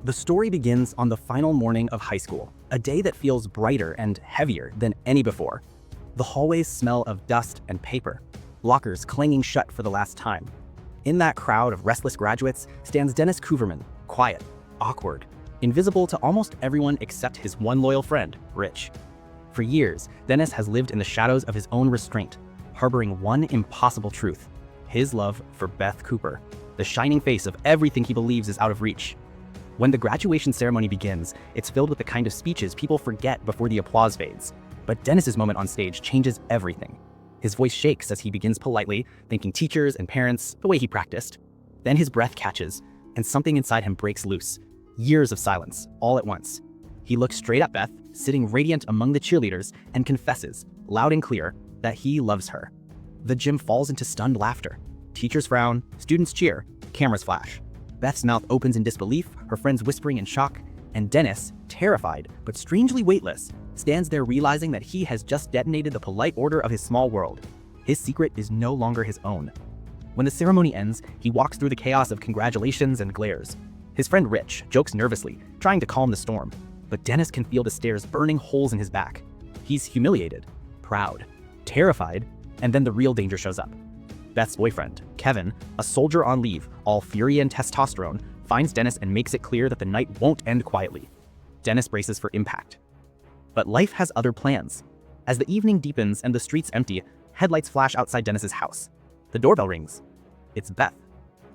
The story begins on the final morning of high school, a day that feels brighter and heavier than any before. The hallways smell of dust and paper, lockers clanging shut for the last time. In that crowd of restless graduates stands Denis Cooverman, quiet, awkward, invisible to almost everyone except his one loyal friend, Rich. For years, Denis has lived in the shadows of his own restraint, harboring one impossible truth: his love for Beth Cooper, the shining face of everything he believes is out of reach. When the graduation ceremony begins, it's filled with the kind of speeches people forget before the applause fades. But Denis's moment on stage changes everything. His voice shakes as he begins politely, thanking teachers and parents the way he practiced. Then his breath catches, and something inside him breaks loose. Years of silence, all at once. He looks straight at Beth, sitting radiant among the cheerleaders, and confesses, loud and clear, that he loves her. The gym falls into stunned laughter. Teachers frown, students cheer, cameras flash. Beth's mouth opens in disbelief, her friends whispering in shock, and Denis, terrified but strangely weightless, stands there realizing that he has just detonated the polite order of his small world. His secret is no longer his own. When the ceremony ends, he walks through the chaos of congratulations and glares. His friend Rich jokes nervously, trying to calm the storm, but Denis can feel the stares burning holes in his back. He's humiliated, proud, terrified, and then the real danger shows up. Beth's boyfriend, Kevin, a soldier on leave, all fury and testosterone, finds Denis and makes it clear that the night won't end quietly. Denis braces for impact. But life has other plans. As the evening deepens and the streets empty, headlights flash outside Denis's house. The doorbell rings. It's Beth,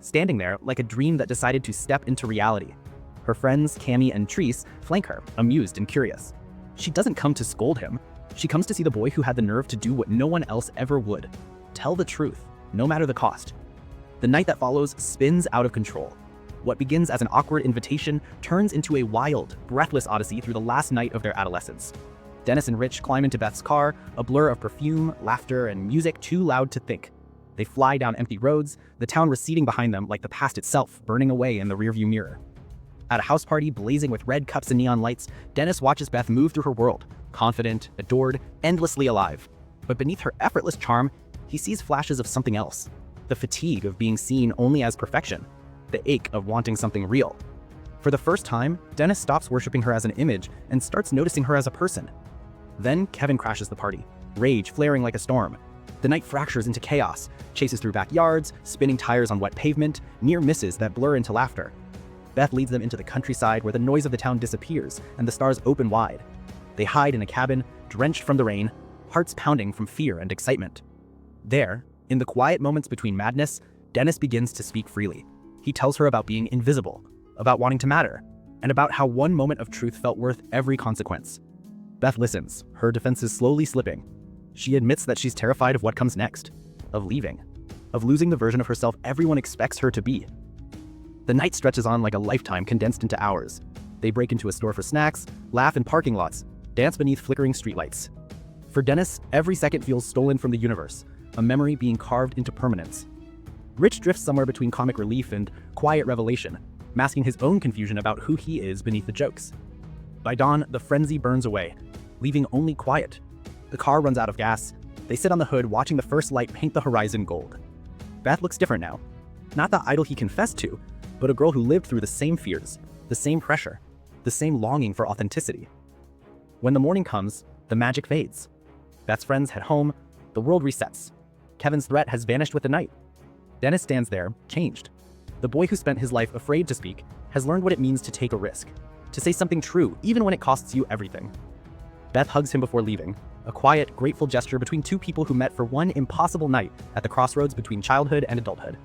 standing there like a dream that decided to step into reality. Her friends, Cammy and Treese, flank her, amused and curious. She doesn't come to scold him. She comes to see the boy who had the nerve to do what no one else ever would: tell the truth, no matter the cost. The night that follows spins out of control. What begins as an awkward invitation turns into a wild, breathless odyssey through the last night of their adolescence. Denis and Rich climb into Beth's car, a blur of perfume, laughter, and music too loud to think. They fly down empty roads, the town receding behind them like the past itself burning away in the rearview mirror. At a house party blazing with red cups and neon lights, Denis watches Beth move through her world, confident, adored, endlessly alive. But beneath her effortless charm, he sees flashes of something else. The fatigue of being seen only as perfection. The ache of wanting something real. For the first time, Denis stops worshiping her as an image and starts noticing her as a person. Then Kevin crashes the party, rage flaring like a storm. The night fractures into chaos, chases through backyards, spinning tires on wet pavement, near misses that blur into laughter. Beth leads them into the countryside where the noise of the town disappears and the stars open wide. They hide in a cabin, drenched from the rain, hearts pounding from fear and excitement. There, in the quiet moments between madness, Denis begins to speak freely. He tells her about being invisible, about wanting to matter, and about how one moment of truth felt worth every consequence. Beth listens, her defenses slowly slipping. She admits that she's terrified of what comes next, of leaving, of losing the version of herself everyone expects her to be. The night stretches on like a lifetime condensed into hours. They break into a store for snacks, laugh in parking lots, dance beneath flickering streetlights. For Denis, every second feels stolen from the universe, a memory being carved into permanence. Rich drifts somewhere between comic relief and quiet revelation, masking his own confusion about who he is beneath the jokes. By dawn, the frenzy burns away, leaving only quiet. The car runs out of gas. They sit on the hood watching the first light paint the horizon gold. Beth looks different now. Not the idol he confessed to, but a girl who lived through the same fears, the same pressure, the same longing for authenticity. When the morning comes, the magic fades. Beth's friends head home, the world resets. Kevin's threat has vanished with the night. Denis stands there, changed. The boy who spent his life afraid to speak has learned what it means to take a risk, to say something true even when it costs you everything. Beth hugs him before leaving, a quiet, grateful gesture between two people who met for one impossible night at the crossroads between childhood and adulthood.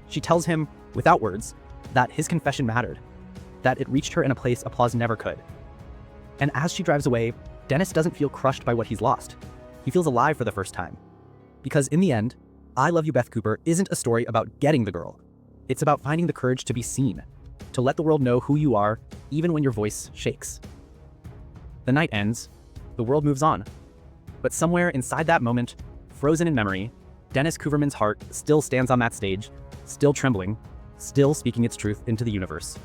She tells him, without words, that his confession mattered, that it reached her in a place applause never could. And as she drives away, Denis doesn't feel crushed by what he's lost. He feels alive for the first time. Because in the end, I Love You, Beth Cooper isn't a story about getting the girl. It's about finding the courage to be seen, to let the world know who you are, even when your voice shakes. The night ends, the world moves on. But somewhere inside that moment, frozen in memory, Denis Cooverman's heart still stands on that stage, still trembling, still speaking its truth into the universe.